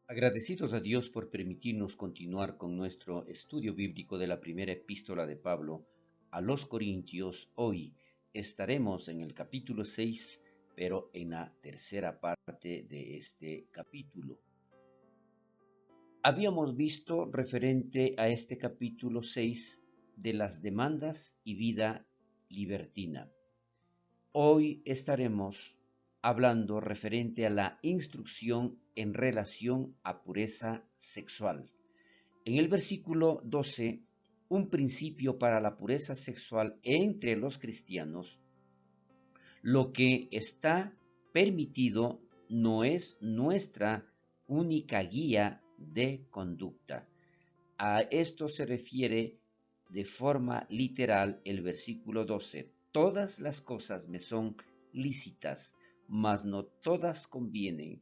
Agradecidos a Dios por permitirnos continuar con nuestro estudio bíblico de la primera epístola de Pablo a los Corintios, hoy estaremos en el capítulo 6, pero en la tercera parte de este capítulo. Habíamos visto referente a este capítulo 6 de las demandas y vida libertina. Hoy estaremos hablando referente a la instrucción en relación a pureza sexual. En el versículo 12, un principio para la pureza sexual entre los cristianos. Lo que está permitido no es nuestra única guía de conducta. A esto se refiere de forma literal el versículo 12. Todas las cosas me son lícitas, mas no todas convienen.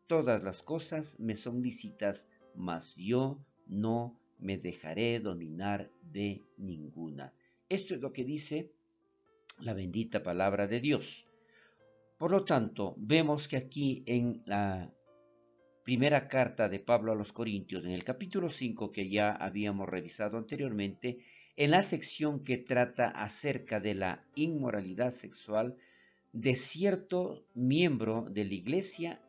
Todas las cosas me son lícitas, mas yo no me dejaré dominar de ninguna. Esto es lo que dice la bendita palabra de Dios. Por lo tanto, vemos que aquí en la primera carta de Pablo a los Corintios, en el capítulo 5 que ya habíamos revisado anteriormente, en la sección que trata acerca de la inmoralidad sexual de cierto miembro de la iglesia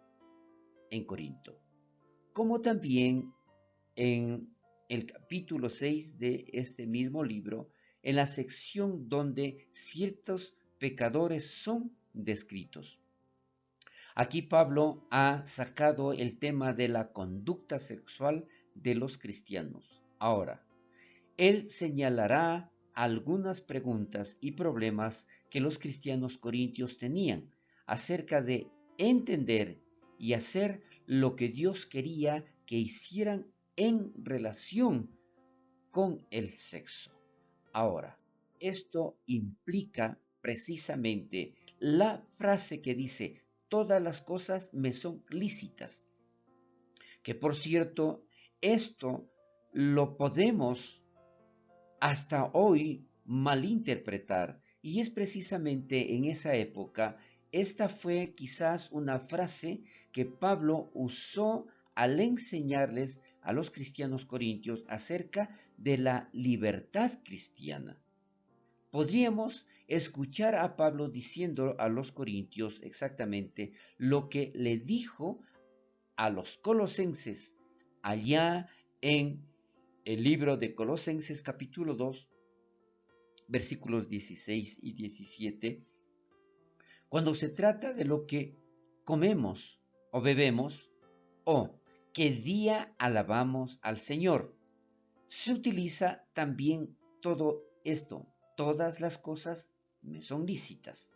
en Corinto, como también en el capítulo 6 de este mismo libro, en la sección donde ciertos pecadores son descritos. Aquí Pablo ha sacado el tema de la conducta sexual de los cristianos. Ahora, él señalará algunas preguntas y problemas que los cristianos corintios tenían acerca de entender y hacer lo que Dios quería que hicieran en relación con el sexo. Ahora, esto implica precisamente la frase que dice, todas las cosas me son lícitas. Que por cierto, esto lo podemos hasta hoy malinterpretar, y es precisamente en esa época, esta fue quizás una frase que Pablo usó al enseñarles a los cristianos corintios acerca de la libertad cristiana. Podríamos escuchar a Pablo diciendo a los corintios exactamente lo que le dijo a los colosenses allá en el libro de Colosenses capítulo 2, versículos 16 y 17, cuando se trata de lo que comemos o bebemos o qué día alabamos al Señor. Se utiliza también todo esto. Todas las cosas me son lícitas.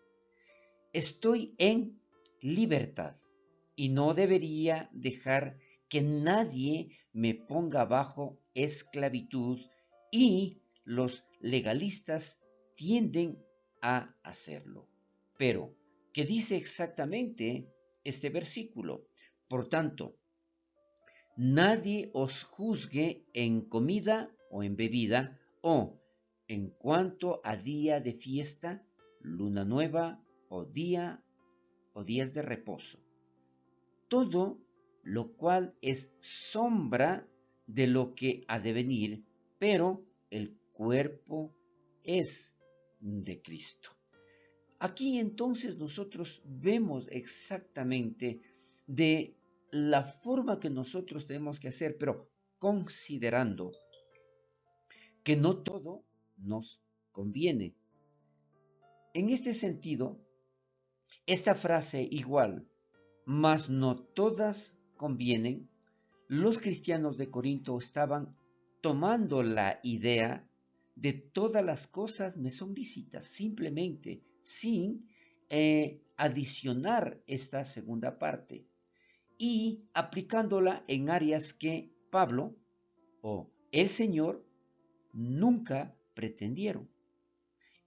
Estoy en libertad y no debería dejar que nadie me ponga bajo esclavitud, y los legalistas tienden a hacerlo. Pero, ¿qué dice exactamente este versículo? Por tanto, nadie os juzgue en comida o en bebida, o en cuanto a día de fiesta, luna nueva o días de reposo. Todo lo cual es sombra de lo que ha de venir, pero el cuerpo es de Cristo. Aquí entonces nosotros vemos exactamente de la forma que nosotros tenemos que hacer, pero considerando que no todo nos conviene. En este sentido, esta frase igual, mas no todas convienen, los cristianos de Corinto estaban tomando la idea de todas las cosas me son lícitas, simplemente sin adicionar esta segunda parte y aplicándola en áreas que Pablo o el Señor nunca pretendieron.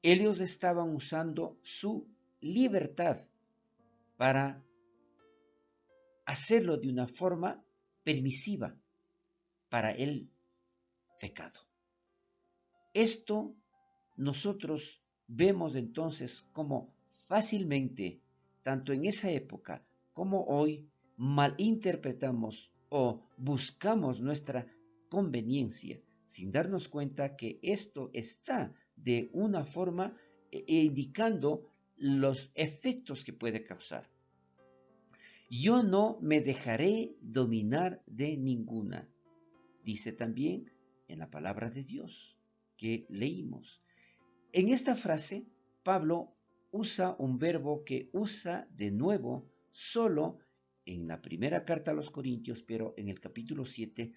Ellos estaban usando su libertad para hacerlo de una forma permisiva para el pecado. Esto nosotros vemos entonces como fácilmente, tanto en esa época como hoy, malinterpretamos o buscamos nuestra conveniencia sin darnos cuenta que esto está de una forma indicando los efectos que puede causar. Yo no me dejaré dominar de ninguna, dice también en la palabra de Dios que leímos. En esta frase, Pablo usa un verbo que usa de nuevo solo en la primera carta a los Corintios, pero en el capítulo 7,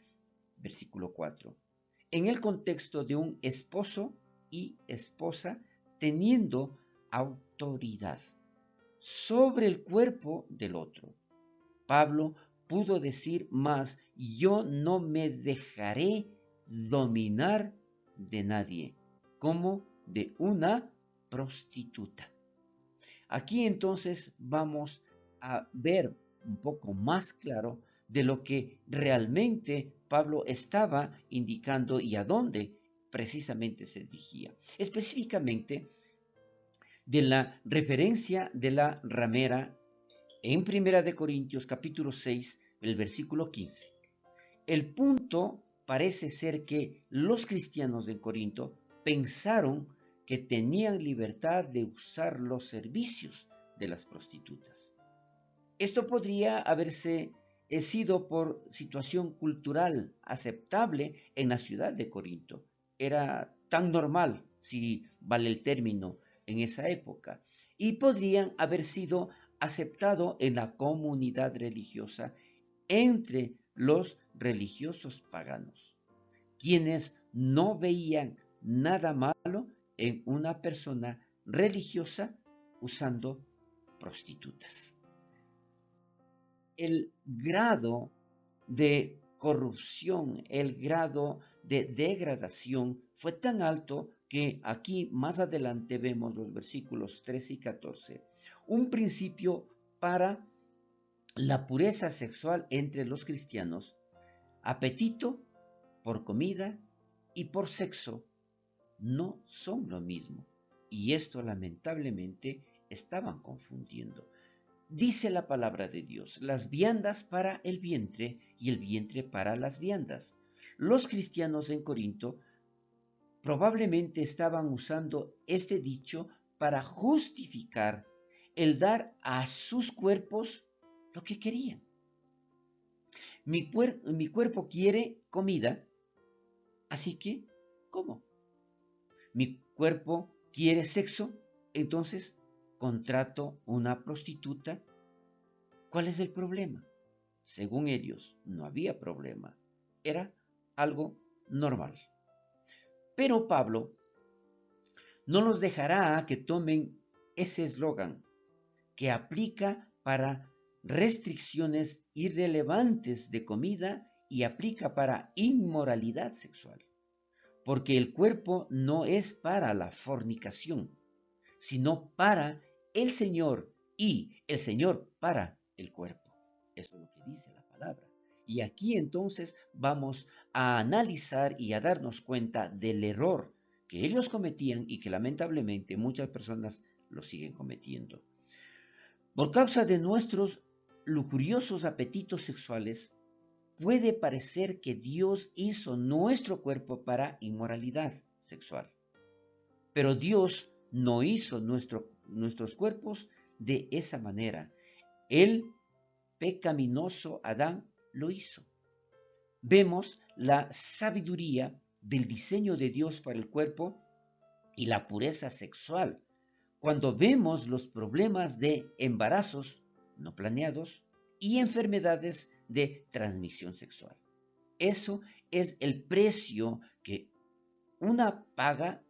versículo 4, en el contexto de un esposo y esposa teniendo autoridad sobre el cuerpo del otro. Pablo pudo decir más: yo no me dejaré dominar de nadie, como de una prostituta. Aquí entonces vamos a ver un poco más claro de lo que realmente Pablo estaba indicando y a dónde precisamente se dirigía. Específicamente de la referencia de la ramera en 1 Corintios capítulo 6, el versículo 15. El punto parece ser que los cristianos de Corinto pensaron que tenían libertad de usar los servicios de las prostitutas. Esto podría haberse sido por situación cultural aceptable en la ciudad de Corinto. Era tan normal, si vale el término, en esa época. Y podrían haber sido aceptado en la comunidad religiosa entre los religiosos paganos, quienes no veían nada malo en una persona religiosa usando prostitutas. El grado de corrupción, el grado de degradación fue tan alto que aquí más adelante vemos los versículos 13 y 14, un principio para la pureza sexual entre los cristianos: apetito por comida y por sexo no son lo mismo. Y esto lamentablemente estaban confundiendo. Dice la palabra de Dios: las viandas para el vientre y el vientre para las viandas. Los cristianos en Corinto probablemente estaban usando este dicho para justificar el dar a sus cuerpos lo que querían. Mi cuerpo quiere comida, así que como. Mi cuerpo quiere sexo, entonces contrato una prostituta. ¿Cuál es el problema? Según ellos, no había problema. Era algo normal. Pero Pablo no los dejará que tomen ese eslogan que aplica para restricciones irrelevantes de comida y aplica para inmoralidad sexual. Porque el cuerpo no es para la fornicación, sino para el Señor y el Señor para el cuerpo. Eso es lo que dice la palabra. Y aquí entonces vamos a analizar y a darnos cuenta del error que ellos cometían y que lamentablemente muchas personas lo siguen cometiendo. Por causa de nuestros lujuriosos apetitos sexuales, puede parecer que Dios hizo nuestro cuerpo para inmoralidad sexual. Pero Dios no hizo nuestros cuerpos de esa manera. El pecaminoso Adán lo hizo. Vemos la sabiduría del diseño de Dios para el cuerpo y la pureza sexual cuando vemos los problemas de embarazos no planeados y enfermedades de transmisión sexual. Eso es el precio que una paga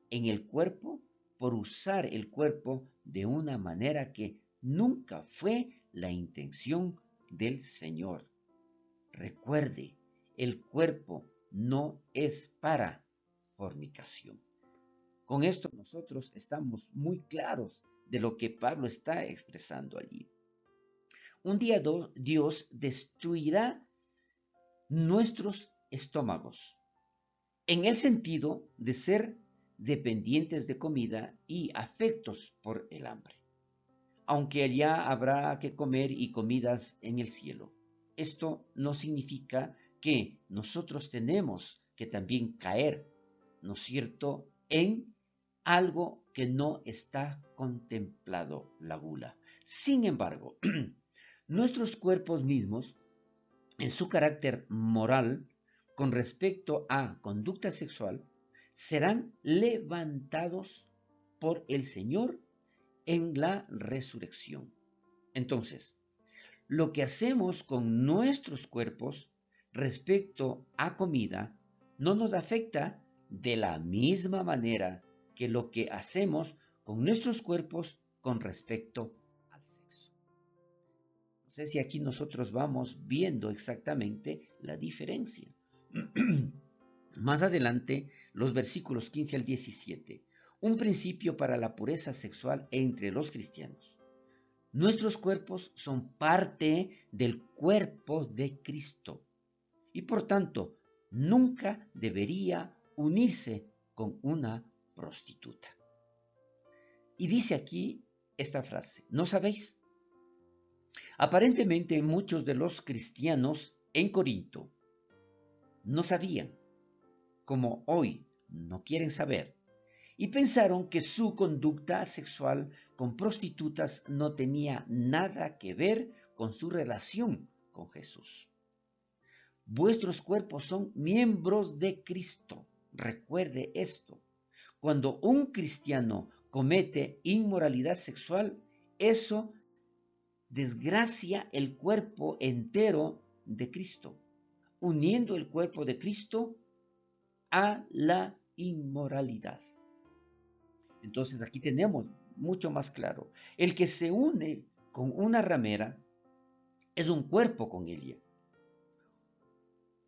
en el cuerpo por usar el cuerpo de una manera que nunca fue la intención del Señor. Recuerde, el cuerpo no es para fornicación. Con esto nosotros estamos muy claros de lo que Pablo está expresando allí. Un día Dios destruirá nuestros estómagos en el sentido de ser dependientes de comida y afectos por el hambre, aunque allá habrá que comer y comidas en el cielo. esto no significa que nosotros tenemos que también caer, ¿no es cierto?, en algo que no está contemplado, la gula. Sin embargo, nuestros cuerpos mismos, en su carácter moral, con respecto a conducta sexual, serán levantados por el Señor en la resurrección. Entonces, lo que hacemos con nuestros cuerpos respecto a comida no nos afecta de la misma manera que lo que hacemos con nuestros cuerpos con respecto al sexo. No sé si aquí nosotros vamos viendo exactamente la diferencia. Más adelante, los versículos 15 al 17, un principio para la pureza sexual entre los cristianos. Nuestros cuerpos son parte del cuerpo de Cristo y por tanto nunca debería unirse con una prostituta. Y dice aquí esta frase, ¿no sabéis? Aparentemente muchos de los cristianos en Corinto no sabían, como hoy no quieren saber, y pensaron que su conducta sexual con prostitutas no tenía nada que ver con su relación con Jesús. Vuestros cuerpos son miembros de Cristo. Recuerde esto. Cuando un cristiano comete inmoralidad sexual, eso desgracia el cuerpo entero de Cristo, uniendo el cuerpo de Cristo a la inmoralidad. Entonces aquí tenemos mucho más claro. El que se une con una ramera es un cuerpo con ella.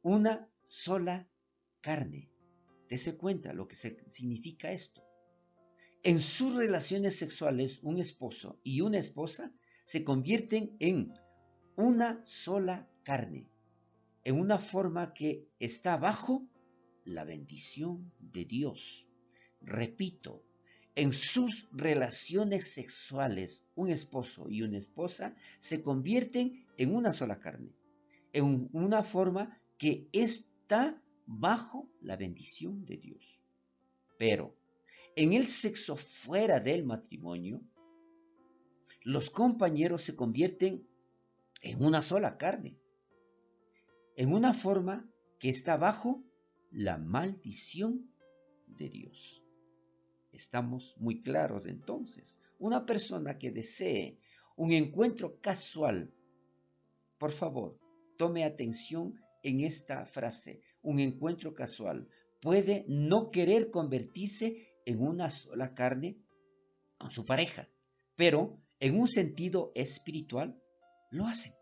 Una sola carne. Dese cuenta lo que significa esto. En sus relaciones sexuales, un esposo y una esposa se convierten en una sola carne, en una forma que está bajo la bendición de Dios. Repito, en sus relaciones sexuales, un esposo y una esposa se convierten en una sola carne, en una forma que está bajo la bendición de Dios. Pero en el sexo fuera del matrimonio, los compañeros se convierten en una sola carne, en una forma que está bajo la maldición de Dios. Estamos muy claros entonces. Una persona que desee un encuentro casual, por favor, tome atención en esta frase. Un encuentro casual puede no querer convertirse en una sola carne con su pareja, pero en un sentido espiritual lo hacen.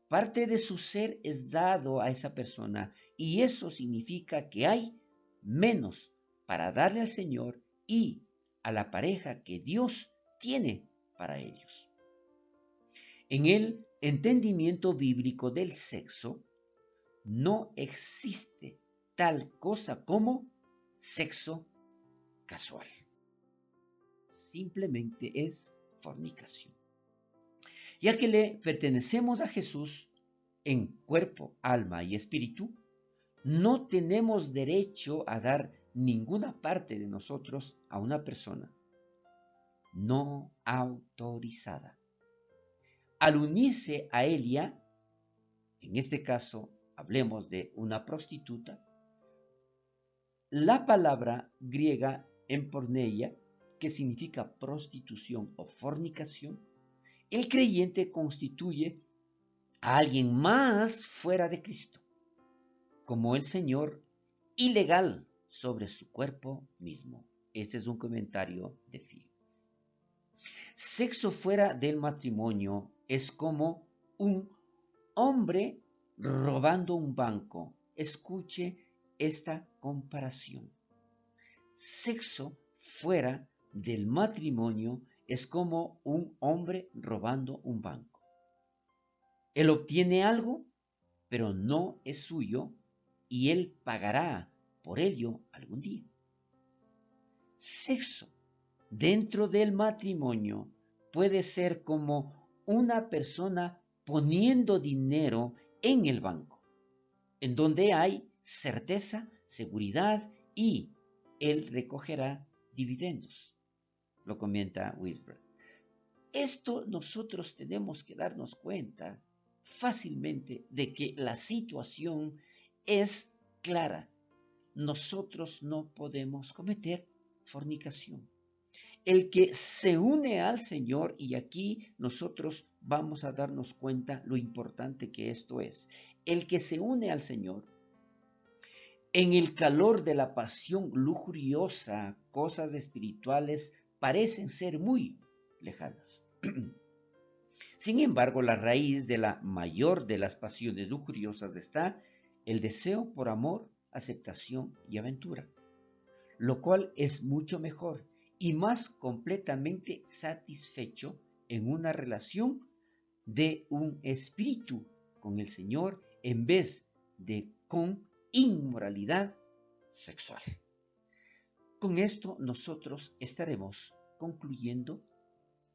Parte de su ser es dado a esa persona y eso significa que hay menos para darle al Señor y a la pareja que Dios tiene para ellos. En el entendimiento bíblico del sexo, no existe tal cosa como sexo casual. Simplemente es fornicación. Ya que le pertenecemos a Jesús en cuerpo, alma y espíritu, no tenemos derecho a dar ninguna parte de nosotros a una persona no autorizada. Al unirse a ella, en este caso hablemos de una prostituta, la palabra griega emporneia, que significa prostitución o fornicación, el creyente constituye a alguien más fuera de Cristo, como el Señor, ilegal sobre su cuerpo mismo. Este es un comentario de Phil. Sexo fuera del matrimonio es como un hombre robando un banco. Escuche esta comparación. Sexo fuera del matrimonio es como un hombre robando un banco. Él obtiene algo, pero no es suyo y él pagará por ello algún día. Sexo dentro del matrimonio puede ser como una persona poniendo dinero en el banco, en donde hay certeza, seguridad y él recogerá dividendos, lo comenta Wisberg. Esto nosotros tenemos que darnos cuenta fácilmente de que la situación es clara. Nosotros no podemos cometer fornicación. El que se une al Señor, y aquí nosotros vamos a darnos cuenta lo importante que esto es, el que se une al Señor, en el calor de la pasión lujuriosa, cosas espirituales parecen ser muy lejanas. Sin embargo, la raíz de la mayor de las pasiones lujuriosas está el deseo por amor, aceptación y aventura, lo cual es mucho mejor y más completamente satisfecho en una relación de un espíritu con el Señor en vez de con inmoralidad sexual. Con esto nosotros estaremos concluyendo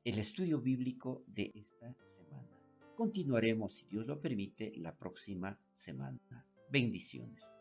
el estudio bíblico de esta semana. Continuaremos, si Dios lo permite, la próxima semana. Bendiciones.